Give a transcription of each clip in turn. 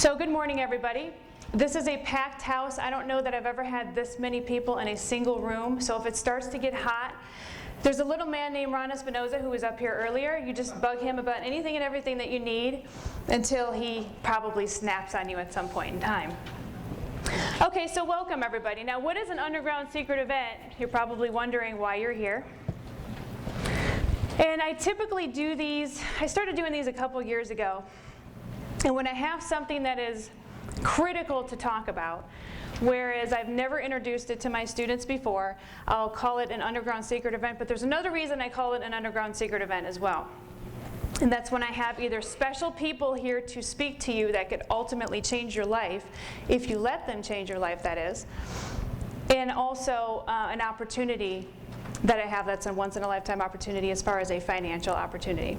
So good morning, everybody. This is a packed house. I don't know that I've ever had this many people in a single room. So if it starts to get hot, there's a little man named Ron Espinoza who was up here earlier. You just bug him about anything and everything that you need until he probably snaps on you at some point in time. Okay, so welcome everybody. Now, what is an underground secret event? You're probably wondering why you're here. And I typically do these, I started doing these a couple years ago. And when I have something that is critical to talk about, whereas I've never introduced it to my students before, I'll call it an underground secret event. But there's another reason I call it an underground secret event as well. And that's when I have either special people here to speak to you that could ultimately change your life, if you let them change your life, that is, and also an opportunity that I have that's a once-in-a-lifetime opportunity as far as a financial opportunity.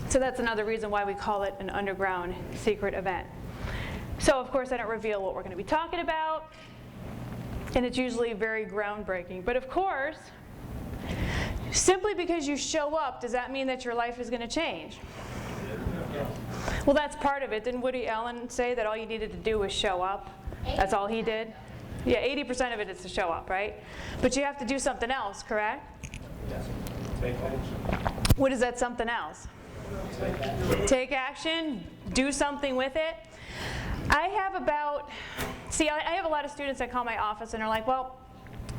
So that's another reason why we call it an underground secret event. So of course I don't reveal what we're going to be talking about, and it's usually very groundbreaking. But of course, simply because you show up, does that mean that your life is going to change? Well, that's part of it. Didn't Woody Allen say that all you needed to do was show up? That's all he did? Yeah, 80% of it is to show up, right? But you have to do something else, correct? Yes. Take action. What is that something else? Take action, do something with it. I have I have a lot of students that call my office and are like, well,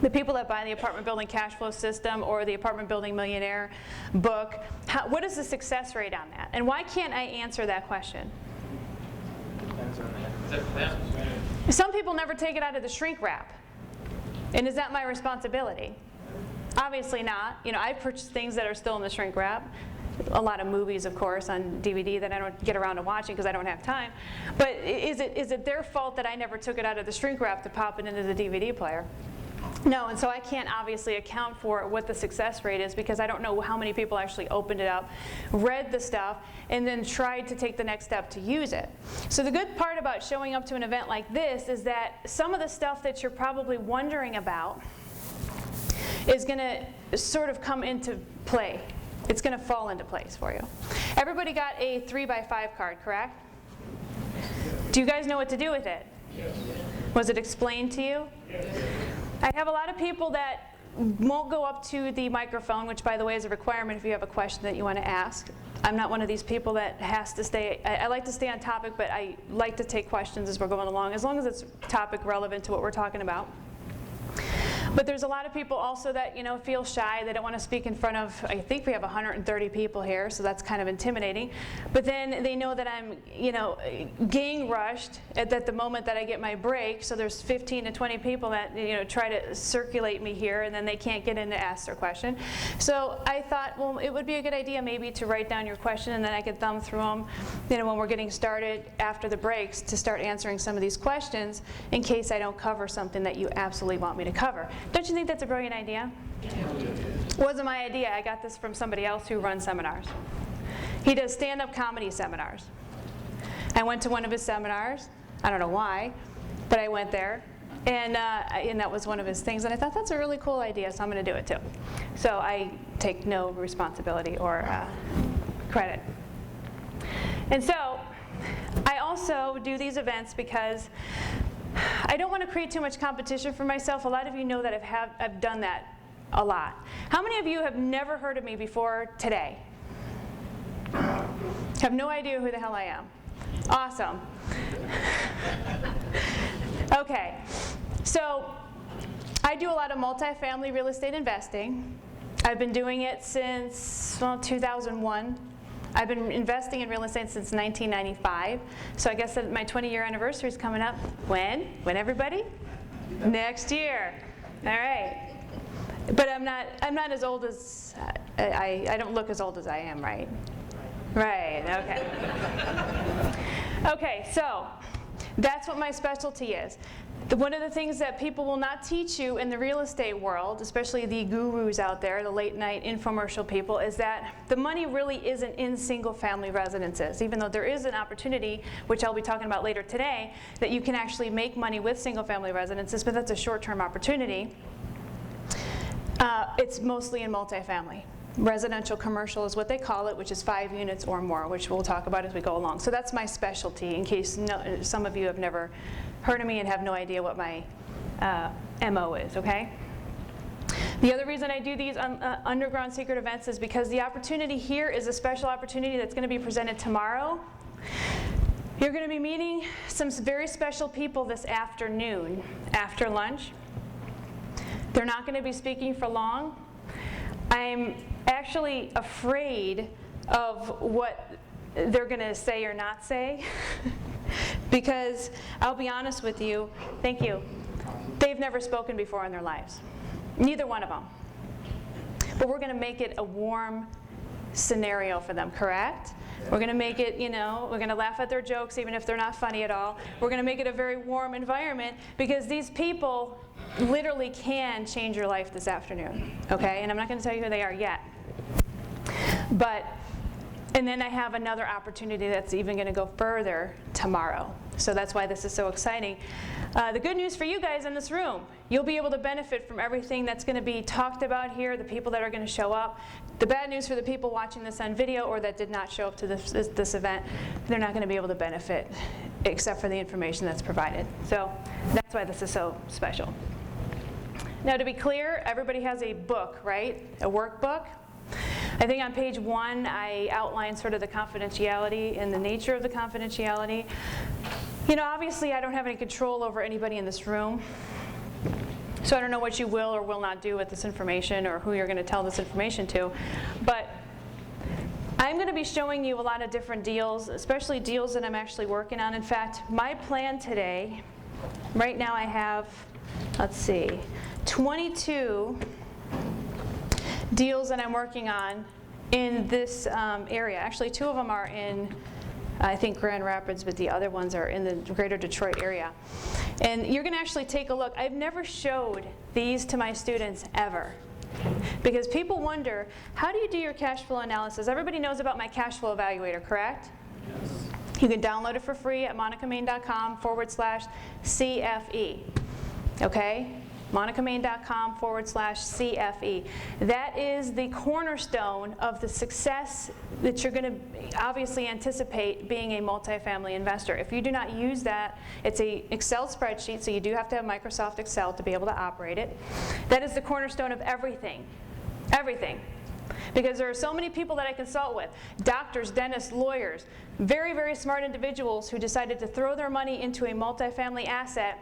the people that buy the apartment building cash flow system or the apartment building Millionaire book, what is the success rate on that? And why can't I answer that question? Some people never take it out of the shrink wrap. And is that my responsibility? Obviously not. You know, I've purchased things that are still in the shrink wrap. A lot of movies, of course, on DVD that I don't get around to watching because I don't have time. But is it their fault that I never took it out of the shrink wrap to pop it into the DVD player? No, and so I can't obviously account for what the success rate is because I don't know how many people actually opened it up, read the stuff, and then tried to take the next step to use it. So the good part about showing up to an event like this is that some of the stuff that you're probably wondering about is going to sort of come into play. It's going to fall into place for you. Everybody got a 3x5 card, correct? Do you guys know what to do with it? Yes. Was it explained to you? Yes. I have a lot of people that won't go up to the microphone, which by the way is a requirement if you have a question that you want to ask. I'm not one of these people that has to stay, I like to stay on topic, but I like to take questions as we're going along, as long as it's topic relevant to what we're talking about. But there's a lot of people also that, you know, feel shy. They don't want to speak in front of, I think we have 130 people here, so that's kind of intimidating. But then they know that I'm, you know, gang rushed at the moment that I get my break. So there's 15 to 20 people that, you know, try to circulate me here, and then they can't get in to ask their question. So I thought, well, it would be a good idea maybe to write down your question, and then I could thumb through them, you know, when we're getting started after the breaks to start answering some of these questions in case I don't cover something that you absolutely want me to cover. Don't you think that's a brilliant idea? It wasn't my idea. I got this from somebody else who runs seminars. He does stand-up comedy seminars. I went to one of his seminars. I don't know why, but I went there, and that was one of his things. And I thought, that's a really cool idea, so I'm going to do it too. So I take no responsibility or credit. And so I also do these events because I don't want to create too much competition for myself. A lot of you know that I've done that a lot. How many of you have never heard of me before today? Have no idea who the hell I am? Awesome. Okay, so I do a lot of multifamily real estate investing. I've been doing it since 2001. I've been investing in real estate since 1995, so I guess that my 20-year anniversary is coming up. When? When, everybody? Next year. All right. But I'm not as old as I don't look as old as I am, right? Right. Okay. Okay. So that's what my specialty is. One of the things that people will not teach you in the real estate world, especially the gurus out there, the late night infomercial people, is that the money really isn't in single family residences, even though there is an opportunity, which I'll be talking about later today, that you can actually make money with single family residences, but that's a short-term opportunity. It's mostly in multifamily. Residential commercial is what they call it, which is 5 units or more, which we'll talk about as we go along. So that's my specialty, in case some of you have never heard of me and have no idea what my MO is, okay? The other reason I do these underground secret events is because the opportunity here is a special opportunity that's going to be presented tomorrow. You're going to be meeting some very special people this afternoon after lunch. They're not going to be speaking for long. I'm actually afraid of what they're going to say or not say because I'll be honest with you, thank you, they've never spoken before in their lives. Neither one of them. But we're going to make it a warm scenario for them, correct? We're going to make it, we're going to laugh at their jokes even if they're not funny at all. We're going to make it a very warm environment because these people literally can change your life this afternoon, okay? And I'm not going to tell you who they are yet. And then I have another opportunity that's even going to go further tomorrow. So that's why this is so exciting. The good news for you guys in this room, you'll be able to benefit from everything that's going to be talked about here, the people that are going to show up. The bad news for the people watching this on video or that did not show up to this event, they're not going to be able to benefit except for the information that's provided. So that's why this is so special. Now, to be clear, everybody has a book, right? A workbook. I think on page 1, I outlined sort of the confidentiality and the nature of the confidentiality. Obviously, I don't have any control over anybody in this room. So I don't know what you will or will not do with this information or who you're going to tell this information to. But I'm going to be showing you a lot of different deals, especially deals that I'm actually working on. In fact, my plan today, right now I have, 22 deals that I'm working on in this area. Actually, 2 of them are in, I think, Grand Rapids, but the other ones are in the greater Detroit area. And you're going to actually take a look. I've never showed these to my students ever. Because people wonder, how do you do your cash flow analysis? Everybody knows about my cash flow evaluator, correct? Yes. You can download it for free at monicamain.com/CFE. Okay? monicamain.com/CFE. That is the cornerstone of the success that you're going to obviously anticipate being a multifamily investor. If you do not use that, it's an Excel spreadsheet, so you do have to have Microsoft Excel to be able to operate it. That is the cornerstone of everything. Everything. Because there are so many people that I consult with, doctors, dentists, lawyers, very, very smart individuals who decided to throw their money into a multifamily asset,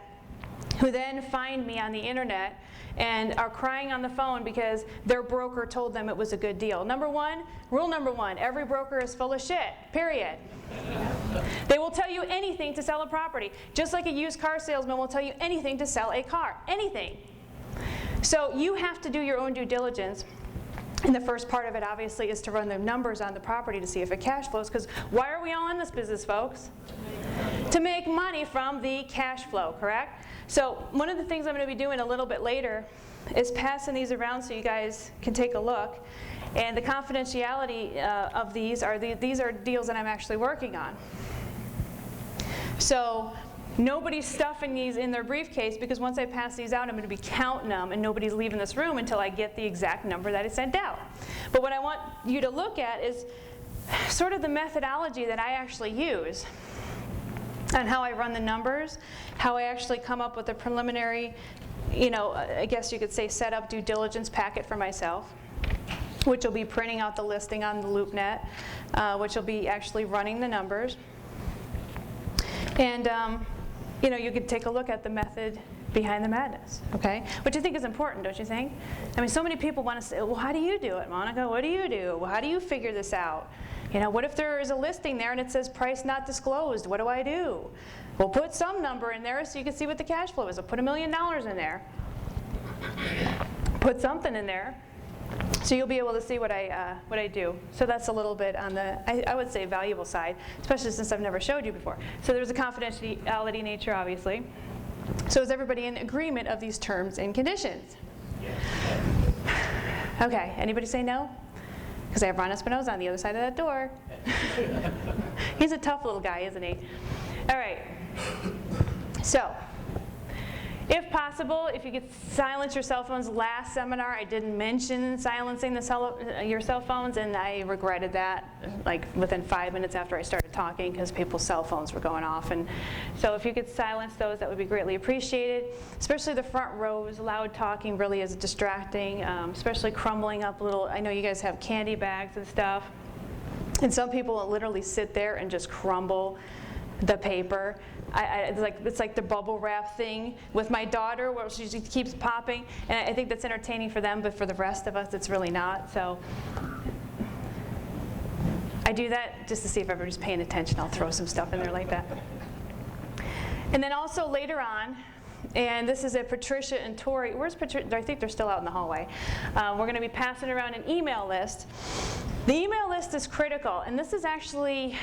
who then find me on the internet and are crying on the phone because their broker told them it was a good deal. Rule number one, every broker is full of shit, period. They will tell you anything to sell a property, just like a used car salesman will tell you anything to sell a car, anything. So you have to do your own due diligence. And the first part of it, obviously, is to run the numbers on the property to see if it cash flows. Because why are we all in this business, folks? To make money from the cash flow, correct? So one of the things I'm going to be doing a little bit later is passing these around so you guys can take a look. And the confidentiality of these are deals that I'm actually working on. So nobody's stuffing these in their briefcase, because once I pass these out, I'm going to be counting them, and nobody's leaving this room until I get the exact number that I sent out. But what I want you to look at is sort of the methodology that I actually use and how I run the numbers, how I actually come up with a preliminary, I guess you could say setup due diligence packet for myself, which will be printing out the listing on the LoopNet, which will be actually running the numbers. And you could take a look at the method behind the madness, okay? Which I think is important, don't you think? I mean, so many people want to say, well, how do you do it, Monica? What do you do? Well, how do you figure this out? What if there is a listing there and it says price not disclosed? What do I do? Well, put some number in there so you can see what the cash flow is. I'll put $1 million in there. Put something in there so you'll be able to see what I do. So that's a little bit on the, I would say, valuable side, especially since I've never showed you before. So there's a confidentiality nature, obviously. So is everybody in agreement of these terms and conditions? Yes. Okay, anybody say no? Because I have Ron Espinoza on the other side of that door. He's a tough little guy, isn't he? All right. So, If possible, if you could silence your cell phones. Last seminar, I didn't mention silencing your cell phones, and I regretted that like within 5 minutes after I started talking because people's cell phones were going off. And so if you could silence those, that would be greatly appreciated. Especially the front rows, loud talking really is distracting, especially crumbling up little, I know you guys have candy bags and stuff. And some people will literally sit there and just crumble the paper. It's like the bubble wrap thing with my daughter where she just keeps popping. And I think that's entertaining for them, but for the rest of us, it's really not. So I do that just to see if everybody's paying attention. I'll throw some stuff in there like that. And then also later on, and this is a Patricia and Tori. Where's Patricia? I think they're still out in the hallway. We're going to be passing around an email list. The email list is critical, and this is actually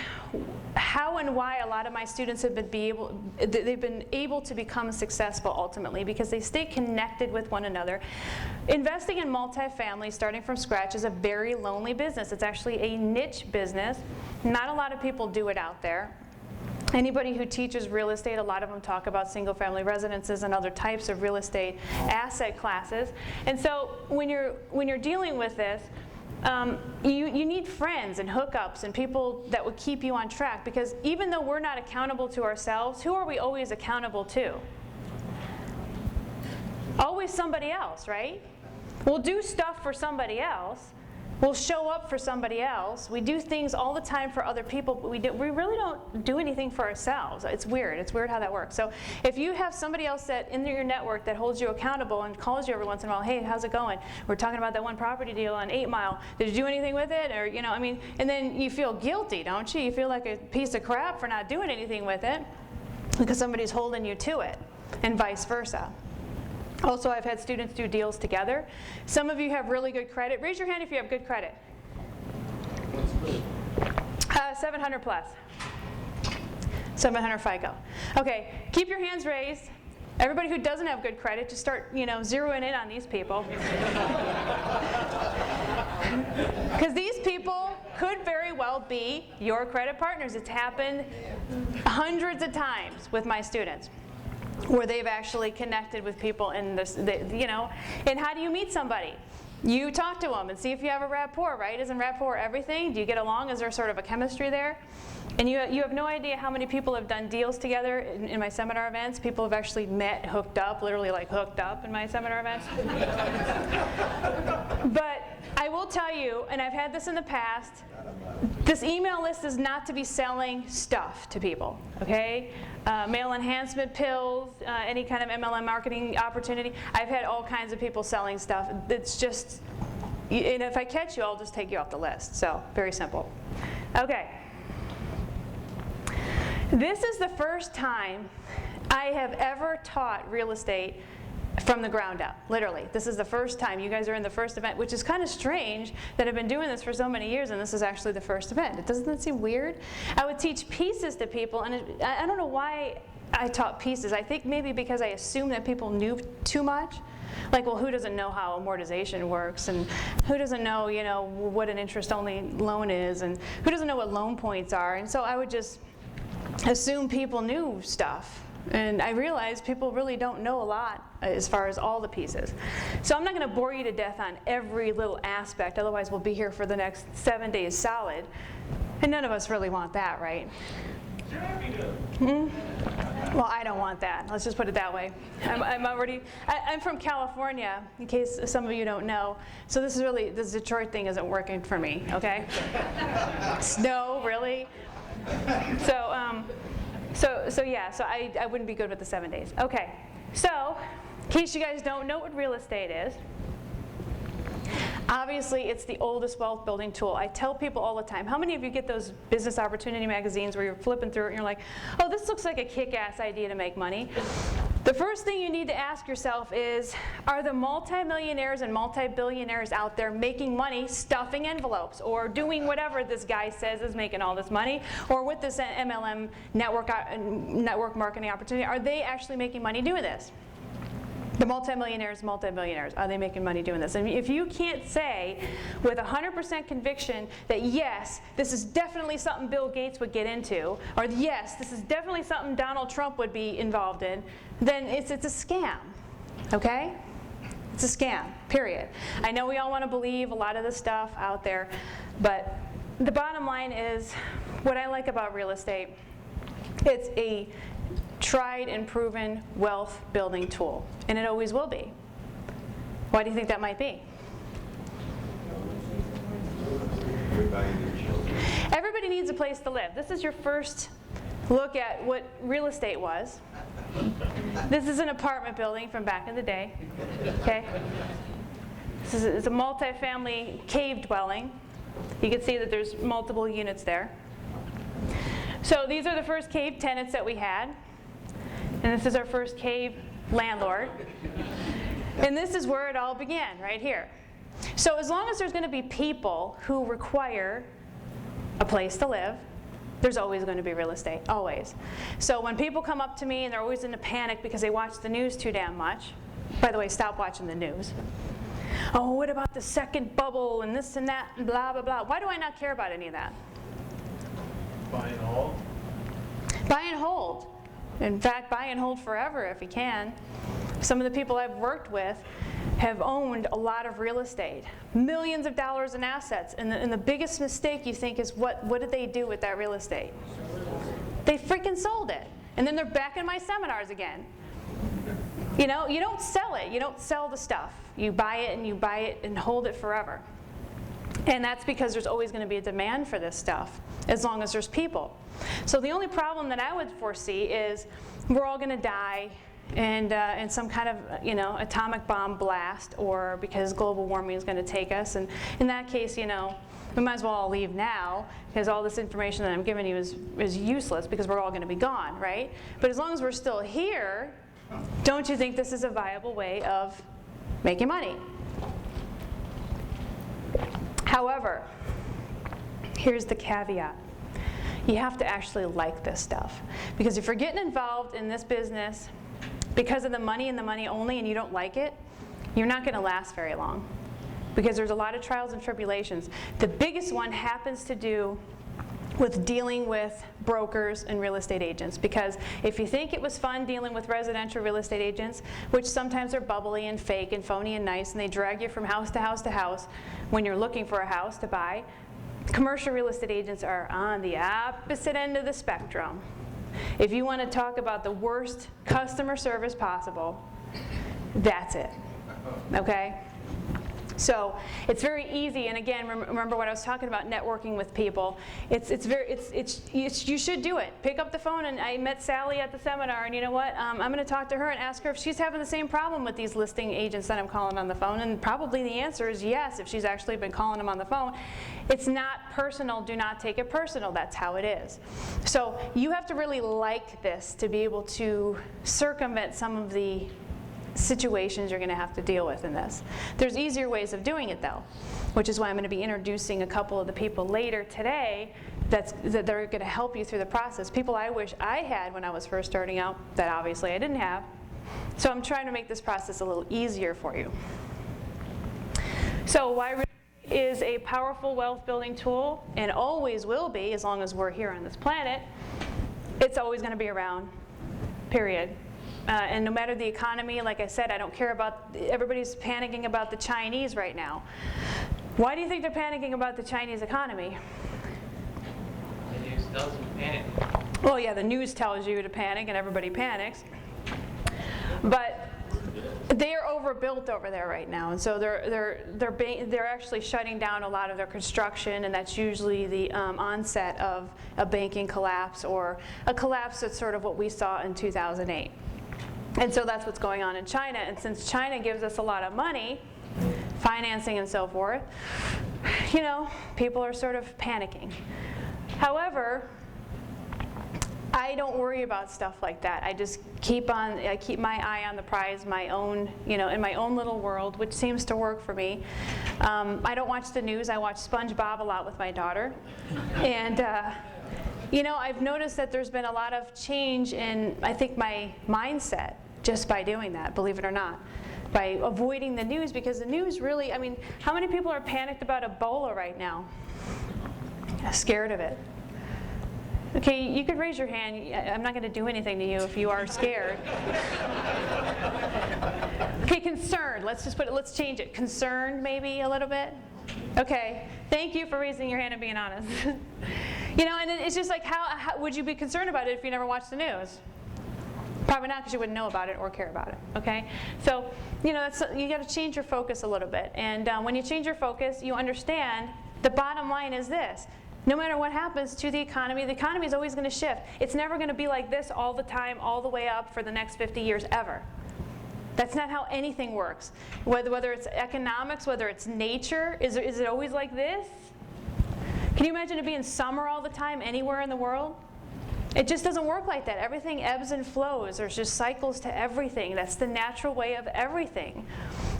how and why a lot of my students have been able to become successful ultimately, because they stay connected with one another. Investing in multifamily, starting from scratch, is a very lonely business. It's actually a niche business. Not a lot of people do it out there. Anybody who teaches real estate, a lot of them talk about single-family residences and other types of real estate asset classes. And so when you're dealing with this, you need friends and hookups and people that would keep you on track, because even though we're not accountable to ourselves, who are we always accountable to? Always somebody else, right? We'll do stuff for somebody else. We'll show up for somebody else. We do things all the time for other people, but we really don't do anything for ourselves. It's weird. It's weird how that works. So if you have somebody else that in your network that holds you accountable and calls you every once in a while, hey, how's it going? We're talking about that one property deal on 8 Mile. Did you do anything with it? Or, and then you feel guilty, don't you? You feel like a piece of crap for not doing anything with it because somebody's holding you to it, and vice versa. Also, I've had students do deals together. Some of you have really good credit. Raise your hand if you have good credit. 700 plus. 700 FICO. Okay, keep your hands raised. Everybody who doesn't have good credit, just start, zeroing in on these people. Because these people could very well be your credit partners. It's happened hundreds of times with my students, where they've actually connected with people in this, and how do you meet somebody? You talk to them and see if you have a rapport, right? Isn't rapport everything? Do you get along? Is there sort of a chemistry there? And you have no idea how many people have done deals together in my seminar events. People have actually met, hooked up, literally like hooked up in my seminar events. But I will tell you, and I've had this in the past, this email list is not to be selling stuff to people, okay? Male enhancement pills, any kind of MLM marketing opportunity. I've had all kinds of people selling stuff. It's just, and if I catch you, I'll just take you off the list. So, very simple. Okay. This is the first time I have ever taught real estate from the ground up, literally. This is the first time. You guys are in the first event, which is kind of strange that I've been doing this for so many years, and this is actually the first event. Doesn't that seem weird? I would teach pieces to people, and I don't know why I taught pieces. I think maybe because I assumed that people knew too much. Like, well, who doesn't know how amortization works, and who doesn't know, what an interest-only loan is, and who doesn't know what loan points are? And so I would just assume people knew stuff. And I realized people really don't know a lot as far as all the pieces. So I'm not going to bore you to death on every little aspect, otherwise we'll be here for the next 7 days solid. And none of us really want that, right? Well, I don't want that. Let's just put it that way. I'm from California, in case some of you don't know. So this Detroit thing isn't working for me, okay? Snow, really? So I wouldn't be good with the 7 days. Okay, so in case you guys don't know what real estate is, obviously it's the oldest wealth building tool. I tell people all the time, how many of you get those business opportunity magazines where you're flipping through it and you're like, oh, this looks like a kick-ass idea to make money? The first thing you need to ask yourself is, are the multimillionaires and multi-billionaires out there making money stuffing envelopes or doing whatever this guy says is making all this money, or with this MLM network marketing opportunity, are they actually making money doing this? The multimillionaires, are they making money doing this? I mean, if you can't say with 100% conviction that yes, this is definitely something Bill Gates would get into, or yes, this is definitely something Donald Trump would be involved in, then it's a scam, okay? It's a scam, period. I know we all want to believe a lot of this stuff out there, but the bottom line is, what I like about real estate, it's a tried and proven wealth building tool, and it always will be. Why do you think that might be? Everybody needs a place to live. This is your first look at what real estate was. This is an apartment building from back in the day. Okay? It's a multi-family cave dwelling. You can see that there's multiple units there. So these are the first cave tenants that we had. And this is our first cave landlord. And this is where it all began, right here. So as long as there's going to be people who require a place to live, there's always going to be real estate, always. So when people come up to me and they're always in a panic because they watch the news too damn much, by the way, stop watching the news. Oh, what about the second bubble and this and that and blah, blah, blah. Why do I not care about any of that? Buy and hold. Buy and hold. In fact, buy and hold forever if you can. Some of the people I've worked with have owned a lot of real estate, millions of dollars in assets, and the biggest mistake you think is what did they do with that real estate? They freaking sold it, and then they're back in my seminars again. You know, you don't sell it, you don't sell the stuff. You buy it and hold it forever. And that's because there's always going to be a demand for this stuff, as long as there's people. So the only problem that I would foresee is we're all going to die and some kind of atomic bomb blast, or because global warming is going to take us. And in that case, we might as well all leave now, because all this information that I'm giving you is useless, because we're all going to be gone, right? But as long as we're still here, don't you think this is a viable way of making money? However, here's the caveat. You have to actually like this stuff. Because if you're getting involved in this business because of the money and the money only, and you don't like it, you're not going to last very long. Because there's a lot of trials and tribulations. The biggest one happens to do with dealing with brokers and real estate agents. Because if you think it was fun dealing with residential real estate agents, which sometimes are bubbly and fake and phony and nice, and they drag you from house to house to house when you're looking for a house to buy, commercial real estate agents are on the opposite end of the spectrum. If you want to talk about the worst customer service possible, that's it. Okay? So it's very easy, and again, remember what I was talking about, networking with people. You should do it. Pick up the phone, and I met Sally at the seminar, and you know what? I'm going to talk to her and ask her if she's having the same problem with these listing agents that I'm calling on the phone, and probably the answer is yes, if she's actually been calling them on the phone. It's not personal. Do not take it personal. That's how it is. So you have to really like this to be able to circumvent some of the situations you're going to have to deal with in this. There's easier ways of doing it, though, which is why I'm going to be introducing a couple of the people later today that they're going to help you through the process. People I wish I had when I was first starting out that obviously I didn't have. So I'm trying to make this process a little easier for you. So why is a powerful wealth building tool, and always will be as long as we're here on this planet. It's always going to be around, period. And no matter the economy, like I said, I don't care about, everybody's panicking about the Chinese right now. Why do you think they're panicking about the Chinese economy? The news tells them to panic. Well, yeah, the news tells you to panic and everybody panics. But they are overbuilt over there right now, and so they're actually shutting down a lot of their construction, and that's usually the onset of a banking collapse, or a collapse that's sort of what we saw in 2008. And so that's what's going on in China. And since China gives us a lot of money, financing and so forth, people are sort of panicking. However, I don't worry about stuff like that. I just keep my eye on the prize, my own, in my own little world, which seems to work for me. I don't watch the news. I watch SpongeBob a lot with my daughter. And I've noticed that there's been a lot of change in, I think, my mindset just by doing that, believe it or not. By avoiding the news, because the news really, I mean, how many people are panicked about Ebola right now? Scared of it. Okay, you could raise your hand. I'm not going to do anything to you if you are scared. Okay, concerned. Let's just let's change it. Concerned, maybe a little bit. Okay, thank you for raising your hand and being honest. You know, and it's just like, how would you be concerned about it if you never watched the news? Probably not, because you wouldn't know about it or care about it. Okay, so you know you got to change your focus a little bit, and when you change your focus, you understand the bottom line is this. No matter what happens to the economy is always going to shift. It's never going to be like this all the time, all the way up for the next 50 years ever. That's not how anything works. Whether it's economics, whether it's nature, is it always like this? Can you imagine it being summer all the time anywhere in the world? It just doesn't work like that. Everything ebbs and flows. There's just cycles to everything. That's the natural way of everything.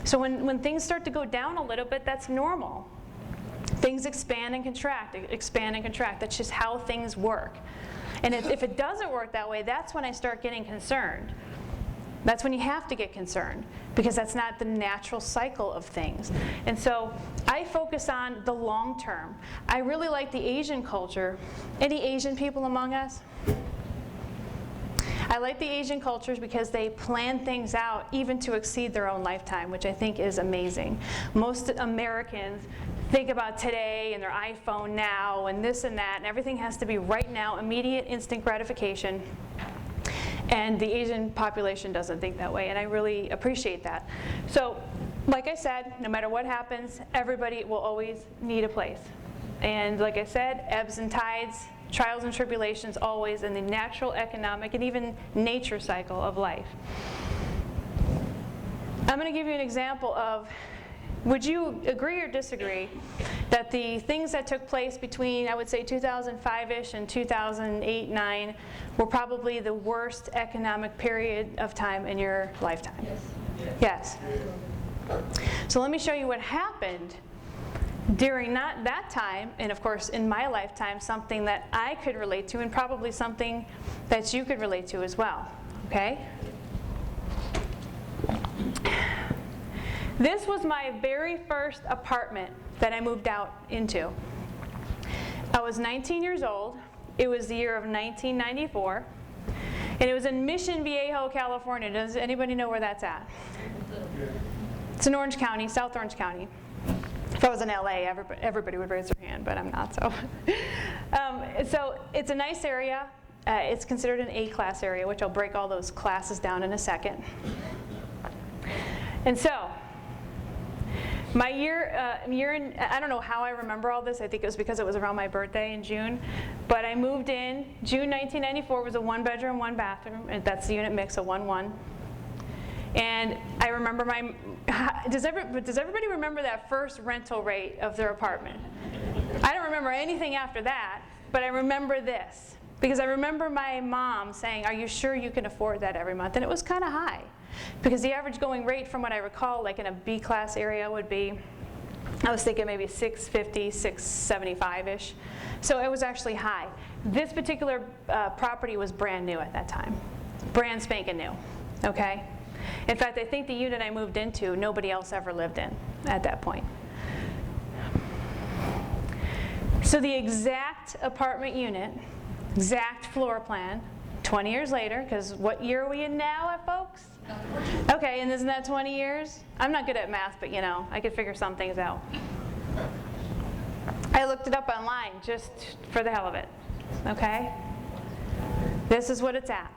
So when things start to go down a little bit, that's normal. Things expand and contract, expand and contract. That's just how things work. And if it doesn't work that way, that's when I start getting concerned. That's when you have to get concerned, because that's not the natural cycle of things. And so I focus on the long term. I really like the Asian culture. Any Asian people among us? I like the Asian cultures because they plan things out even to exceed their own lifetime, which I think is amazing. Most Americans think about today and their iPhone now and this and that, and everything has to be right now, immediate, instant gratification. And the Asian population doesn't think that way, and I really appreciate that. So, like I said, no matter what happens, everybody will always need a place. And like I said, ebbs and tides, trials and tribulations always in the natural, economic, and even nature cycle of life. I'm going to give you an example of, would you agree or disagree that the things that took place between, I would say, 2005-ish and 2008-9 were probably the worst economic period of time in your lifetime? Yes. So let me show you what happened during that time, and of course in my lifetime, something that I could relate to, and probably something that you could relate to as well. Okay? This was my very first apartment that I moved out into. I was 19 years old. It was the year of 1994. And it was in Mission Viejo, California. Does anybody know where that's at? It's in Orange County, South Orange County. If I was in LA, everybody would raise their hand, but I'm not, so. So it's a nice area. It's considered an A-class area, which I'll break all those classes down in a second. And so, my year I don't know how I remember all this. I think it was because it was around my birthday in June. But I moved in, June 1994, was a 1-bedroom, 1-bathroom, and that's the unit mix, a 1-1. And I remember does everybody remember that first rental rate of their apartment? I don't remember anything after that, but I remember this. Because I remember my mom saying, "Are you sure you can afford that every month?" And it was kind of high. Because the average going rate, from what I recall, like in a B-class area would be, I was thinking maybe $650, $675-ish. So it was actually high. This particular property was brand new at that time. Brand spanking new, okay? In fact, I think the unit I moved into, nobody else ever lived in at that point. So the exact apartment unit, exact floor plan, 20 years later, because what year are we in now, folks? Okay, and isn't that 20 years? I'm not good at math, but you know, I could figure some things out. I looked it up online just for the hell of it, okay? This is what it's at.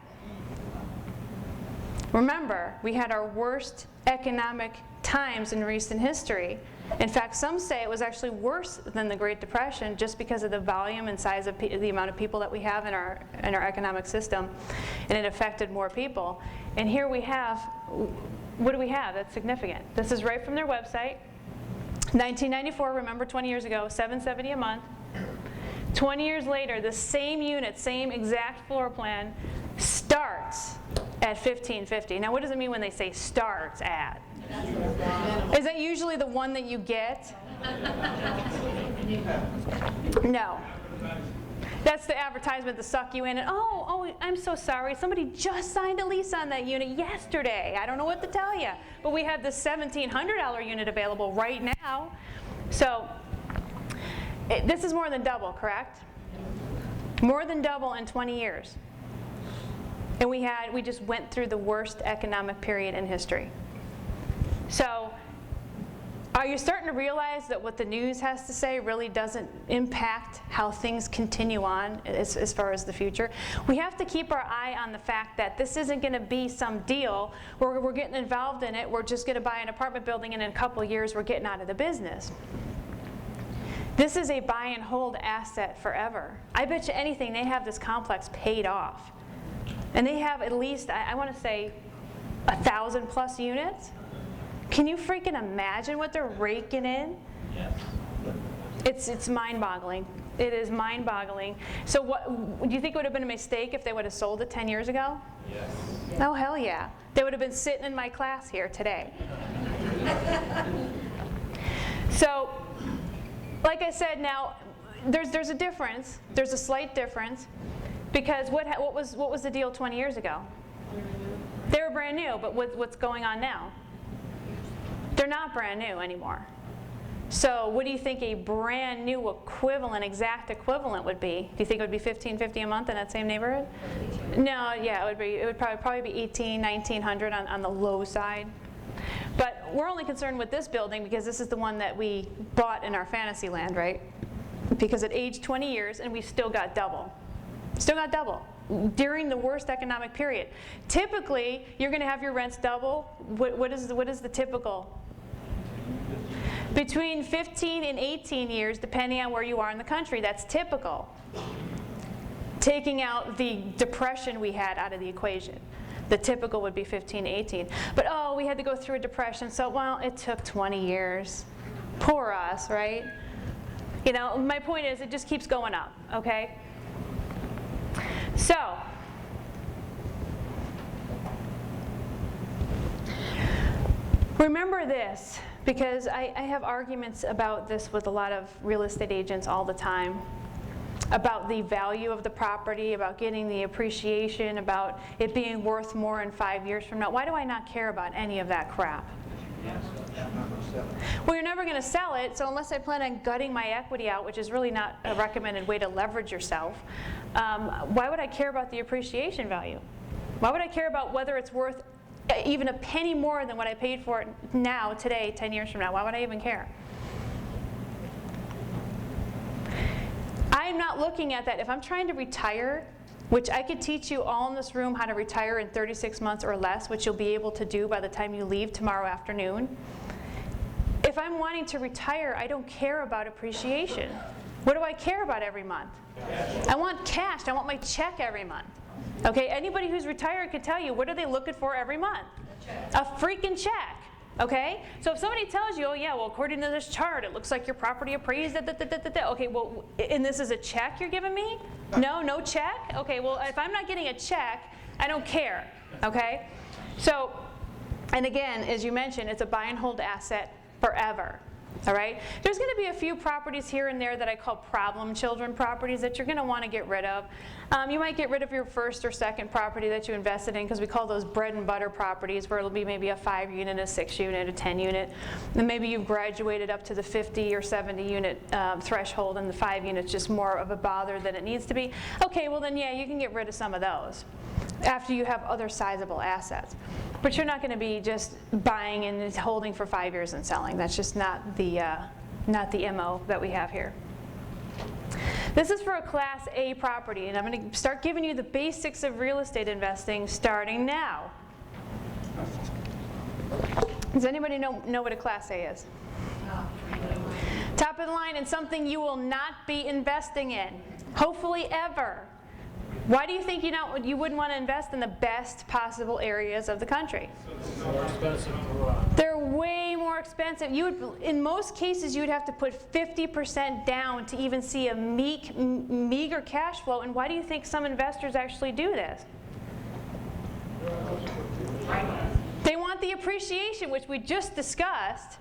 Remember, we had our worst economic times in recent history. In fact, some say it was actually worse than the Great Depression just because of the volume and size of the amount of people that we have in our economic system, and it affected more people. And here we have, what do we have that's significant? This is right from their website. 1994, remember 20 years ago, $770 a month. 20 years later, the same unit, same exact floor plan, starts at $1,550. Now, what does it mean when they say starts at? Is that usually the one that you get? No. That's the advertisement to suck you in. And oh, I'm so sorry. Somebody just signed a lease on that unit yesterday. I don't know what to tell you. But we have this $1,700 unit available right now. So this is more than double, correct? More than double in 20 years. And we just went through the worst economic period in history. So are you starting to realize that what the news has to say really doesn't impact how things continue on as far as the future? We have to keep our eye on the fact that this isn't going to be some deal where we're getting involved in it, we're just going to buy an apartment building and in a couple of years we're getting out of the business. This is a buy and hold asset forever. I bet you anything they have this complex paid off. And they have at least, I want to say, 1,000 plus units. Can you freaking imagine what they're raking in? Yes. It's mind-boggling. It is mind-boggling. So what, do you think it would have been a mistake if they would have sold it 10 years ago? Yes. Oh, hell yeah. They would have been sitting in my class here today. So, like I said, now, there's a difference. There's a slight difference. Because what was the deal 20 years ago? They were brand new, but what's going on now? They're not brand new anymore. So what do you think a brand new equivalent, exact equivalent would be? Do you think it would be $1,550 a month in that same neighborhood? No, yeah, it would probably be $1,800, $1,900 on the low side. But we're only concerned with this building because this is the one that we bought in our fantasy land, right? Because it aged 20 years and we still got double. Still got double during the worst economic period. Typically, you're going to have your rents double. What is the typical? Between 15 and 18 years, depending on where you are in the country. That's typical. Taking out the depression we had out of the equation. The typical would be 15 to 18. But oh, we had to go through a depression, so well, it took 20 years. Poor us, right? You know, my point is it just keeps going up, okay? So, remember this, because I have arguments about this with a lot of real estate agents all the time, about the value of the property, about getting the appreciation, about it being worth more in 5 years from now. Why do I not care about any of that crap? Well, you're never going to sell it, so unless I plan on gutting my equity out, which is really not a recommended way to leverage yourself, why would I care about the appreciation value? Why would I care about whether it's worth even a penny more than what I paid for it now, today, 10 years from now? Why would I even care? I'm not looking at that. If I'm trying to retire, which I could teach you all in this room how to retire in 36 months or less, which you'll be able to do by the time you leave tomorrow afternoon. If I'm wanting to retire, I don't care about appreciation. What do I care about every month? I want cash. I want my check every month. Okay, anybody who's retired could tell you, what are they looking for every month? A freaking check. Okay? So if somebody tells you, oh yeah, well according to this chart, it looks like your property appraised, okay, well, and this is a check you're giving me? No check? Okay, well if I'm not getting a check, I don't care. Okay? So, and again, as you mentioned, it's a buy and hold asset forever. All right? There's going to be a few properties here and there that I call problem children properties that you're going to want to get rid of. You might get rid of your first or second property that you invested in, because we call those bread and butter properties, where it'll be maybe a 5-unit, a 6-unit, a 10-unit. And maybe you've graduated up to the 50 or 70-unit threshold, and the 5-unit's just more of a bother than it needs to be. Okay, well then yeah, you can get rid of some of those after you have other sizable assets. But you're not going to be just buying and holding for 5 years and selling. That's just not the MO that we have here. This is for a Class A property, and I'm going to start giving you the basics of real estate investing starting now. Does anybody know what a Class A is? Top of the line, and something you will not be investing in, hopefully ever. Why do you think you wouldn't want to invest in the best possible areas of the country? More expensive to run. They're way more expensive. In most cases, you would have to put 50% down to even see a meager cash flow. And why do you think some investors actually do this? They want the appreciation, which we just discussed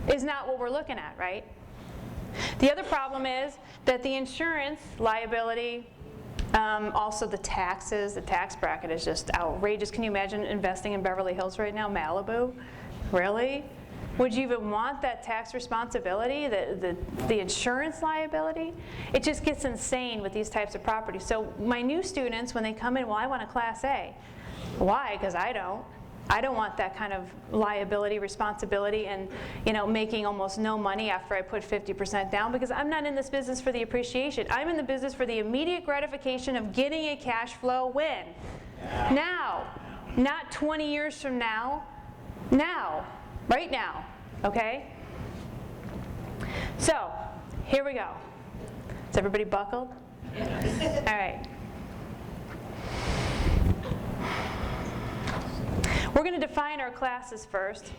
is not what we're looking at, right? The other problem is that the insurance liability, also the taxes, the tax bracket is just outrageous. Can you imagine investing in Beverly Hills right now, Malibu? Really? Would you even want that tax responsibility, the insurance liability? It just gets insane with these types of properties. So my new students, when they come in, well, I want a Class A. Why? Because I don't. I don't want that kind of liability, responsibility, and making almost no money after I put 50% down, because I'm not in this business for the appreciation. I'm in the business for the immediate gratification of getting a cash flow win. Now, not 20 years from now. Now, right now, okay? So, here we go. Is everybody buckled? Yes. All right. We're going to define our classes first.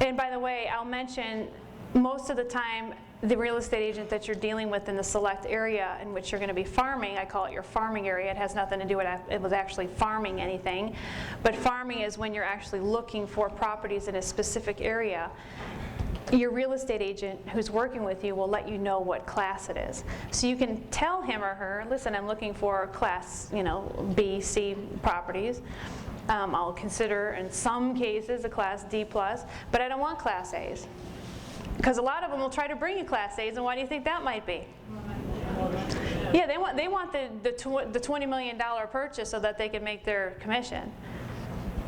And by the way, I'll mention most of the time the real estate agent that you're dealing with in the select area in which you're going to be farming, I call it your farming area. It has nothing to do with actually farming anything. But farming is when you're actually looking for properties in a specific area. Your real estate agent who's working with you will let you know what class it is. So you can tell him or her, listen, I'm looking for class, B, C properties. I'll consider, in some cases, a Class D+, but I don't want Class A's. Because a lot of them will try to bring you Class A's, and why do you think that might be? Yeah, they want the $20 million purchase so that they can make their commission.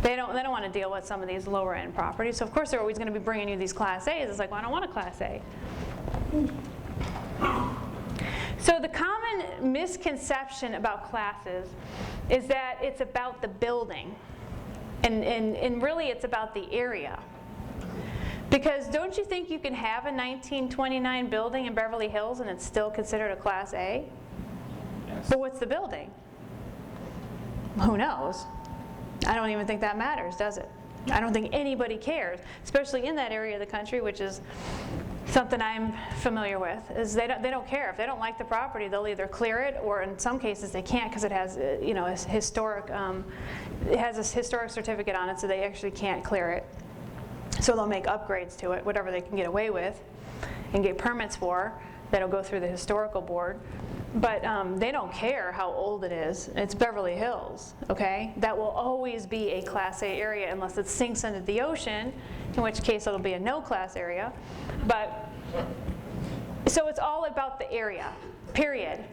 They don't want to deal with some of these lower end properties, so of course they're always going to be bringing you these Class A's. It's like, well, I don't want a Class A. So the common misconception about classes is that it's about the building, and really it's about the area. Because don't you think you can have a 1929 building in Beverly Hills and it's still considered a Class A? Yes. But what's the building? Who knows? I don't even think that matters, does it? I don't think anybody cares, especially in that area of the country, which is something I'm familiar with, is they don't care. If they don't like the property, they'll either clear it, or in some cases they can't because it has a historic certificate on it, so they actually can't clear it. So they'll make upgrades to it, whatever they can get away with and get permits for. That'll go through the historical board. But they don't care how old it is. It's Beverly Hills, okay? That will always be a Class A area unless it sinks into the ocean, in which case it'll be a no class area. But so it's all about the area, period.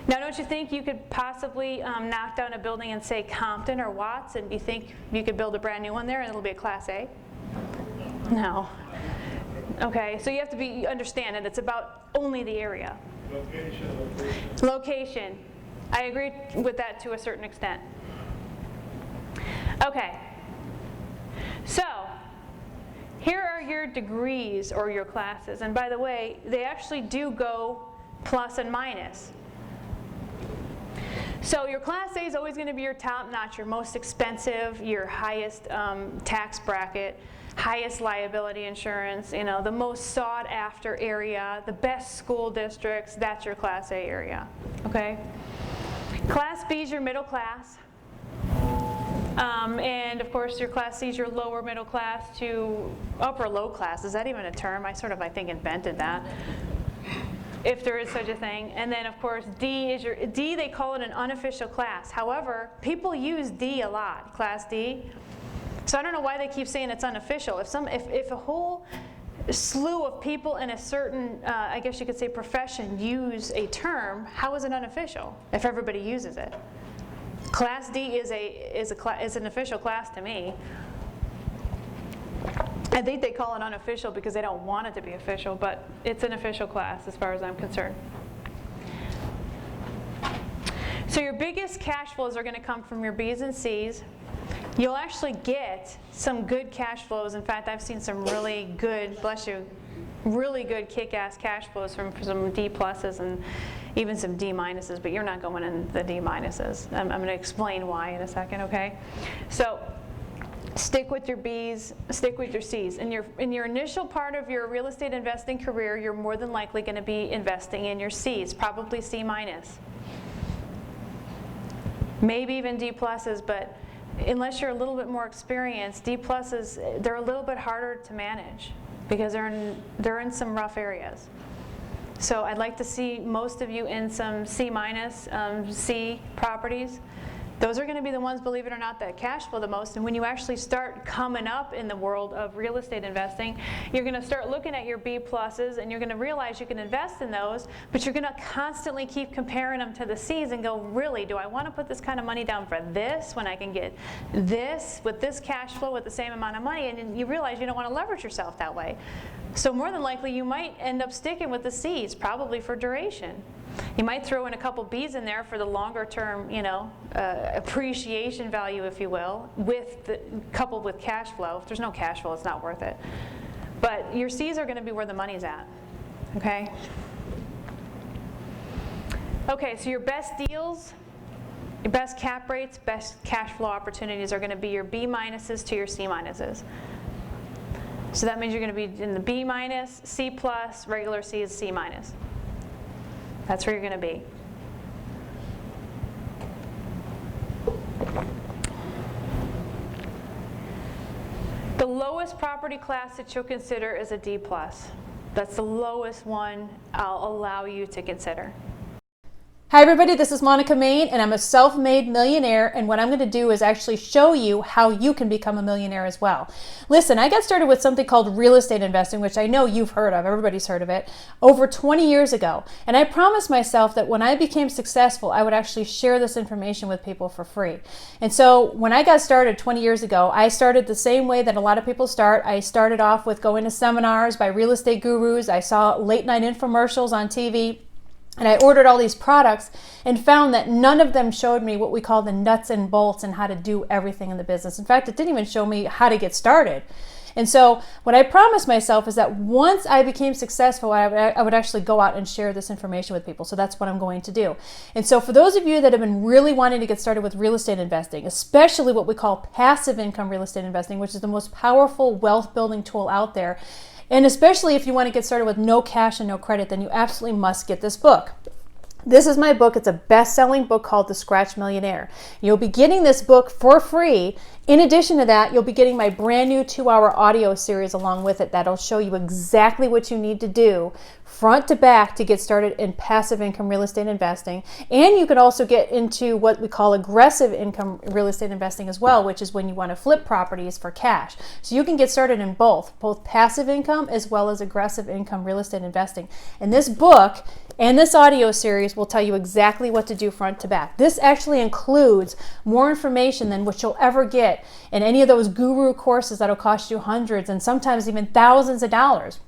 Now, don't you think you could possibly knock down a building in, say, Compton or Watts, and you think you could build a brand new one there and it'll be a Class A? No. Okay, so you have to understand that it's about only the area. Location. I agree with that to a certain extent. Okay. So, here are your degrees or your classes. And by the way, they actually do go plus and minus. So your Class A is always going to be your top notch, your most expensive, your highest tax bracket, highest liability insurance, the most sought after area, the best school districts. That's your Class A area, okay? Class B is your middle class. And of course your Class C is your lower middle class to upper low class. Is that even a term? I think invented that, if there is such a thing. And then of course D they call it an unofficial class. However, people use D a lot, Class D. So I don't know why they keep saying it's unofficial. If a whole slew of people in a certain, I guess you could say, profession use a term, how is it unofficial if everybody uses it? Class D is an official class to me. I think they call it unofficial because they don't want it to be official, but it's an official class as far as I'm concerned. So your biggest cash flows are going to come from your B's and C's. You'll actually get some good cash flows. In fact, I've seen some really good, bless you, really good kick-ass cash flows from some D pluses and even some D minuses, but you're not going in the D minuses. I'm going to explain why in a second, okay? So stick with your B's, stick with your C's. In your initial part of your real estate investing career, you're more than likely going to be investing in your C's, probably C minus. Maybe even D pluses, but unless you're a little bit more experienced, D pluses, they're a little bit harder to manage. because they're in some rough areas. So I'd like to see most of you in some C minus, C properties. Those are going to be the ones, believe it or not, that cash flow the most. And when you actually start coming up in the world of real estate investing, you're going to start looking at your B pluses, and you're going to realize you can invest in those, but you're going to constantly keep comparing them to the C's and go, really, do I want to put this kind of money down for this when I can get this with this cash flow with the same amount of money? And you realize you don't want to leverage yourself that way. So more than likely, you might end up sticking with the C's, probably for duration. You might throw in a couple B's in there for the longer term, appreciation value, if you will, coupled with cash flow. If there's no cash flow, it's not worth it. But your C's are going to be where the money's at, okay? Okay, so your best deals, your best cap rates, best cash flow opportunities are going to be your B minuses to your C minuses. So that means you're going to be in the B minus, C plus, regular C is C minus. That's where you're going to be. The lowest property class that you'll consider is a D plus. That's the lowest one I'll allow you to consider. Hi everybody, this is Monica Main, and I'm a self-made millionaire, and what I'm going to do is actually show you how you can become a millionaire as well. Listen, I got started with something called real estate investing, which I know you've heard of, everybody's heard of it, over 20 years ago. And I promised myself that when I became successful, I would actually share this information with people for free. And so when I got started 20 years ago, I started the same way that a lot of people start. I started off with going to seminars by real estate gurus. I saw late night infomercials on TV. And I ordered all these products and found that none of them showed me what we call the nuts and bolts and how to do everything in the business. In fact, it didn't even show me how to get started. And so what I promised myself is that once I became successful, I would actually go out and share this information with people. So that's what I'm going to do. And so for those of you that have been really wanting to get started with real estate investing, especially what we call passive income real estate investing, which is the most powerful wealth building tool out there, and especially if you want to get started with no cash and no credit, then you absolutely must get this book. This is my book. It's a best-selling book called The Scratch Millionaire. You'll be getting this book for free. In addition to that, you'll be getting my brand new 2-hour audio series along with it that'll show you exactly what you need to do front to back to get started in passive income real estate investing. And you can also get into what we call aggressive income real estate investing as well, which is when you want to flip properties for cash. So you can get started in both passive income as well as aggressive income real estate investing. And this book and this audio series will tell you exactly what to do front to back. This actually includes more information than what you'll ever get in any of those guru courses that'll cost you hundreds and sometimes even thousands of dollars.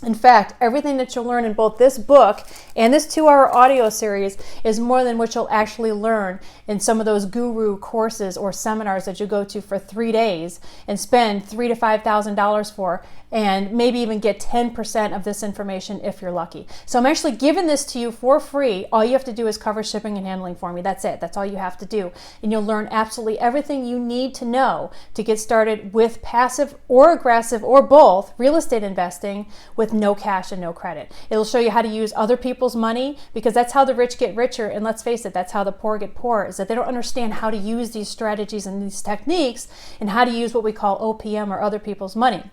In fact, everything that you'll learn in both this book and this 2-hour audio series is more than what you'll actually learn in some of those guru courses or seminars that you go to for 3 days and spend $3,000 to $5,000 for, and maybe even get 10% of this information if you're lucky. So I'm actually giving this to you for free. All you have to do is cover shipping and handling for me. That's it. That's all you have to do. And you'll learn absolutely everything you need to know to get started with passive or aggressive or both real estate investing with no cash and no credit. It'll show you how to use other people's money, because that's how the rich get richer, and let's face it, that's how the poor get poorer, is that they don't understand how to use these strategies and these techniques and how to use what we call OPM or other people's money.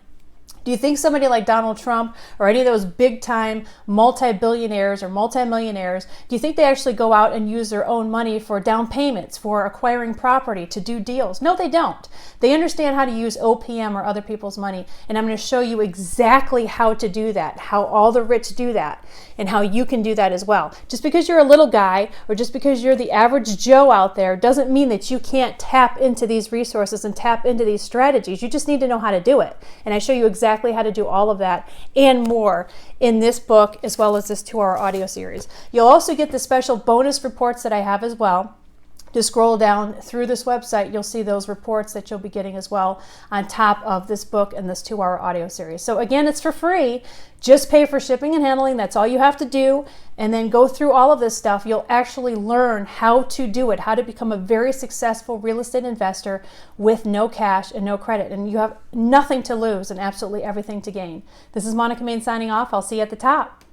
Do you think somebody like Donald Trump or any of those big-time multi-billionaires or multi-millionaires, do you think they actually go out and use their own money for down payments, for acquiring property, to do deals? No, they don't. They understand how to use OPM or other people's money, and I'm going to show you exactly how to do that, how all the rich do that, and how you can do that as well. Just because you're a little guy or just because you're the average Joe out there doesn't mean that you can't tap into these resources and tap into these strategies. You just need to know how to do it. And I show you exactly how to do all of that and more in this book, as well as this 2-hour audio series. You'll also get the special bonus reports that I have as well. Just scroll down through this website, you'll see those reports that you'll be getting as well on top of this book and this 2-hour audio series. So again, it's for free. Just pay for shipping and handling. That's all you have to do. And then go through all of this stuff. You'll actually learn how to do it, how to become a very successful real estate investor with no cash and no credit. And you have nothing to lose and absolutely everything to gain. This is Monica Main signing off. I'll see you at the top.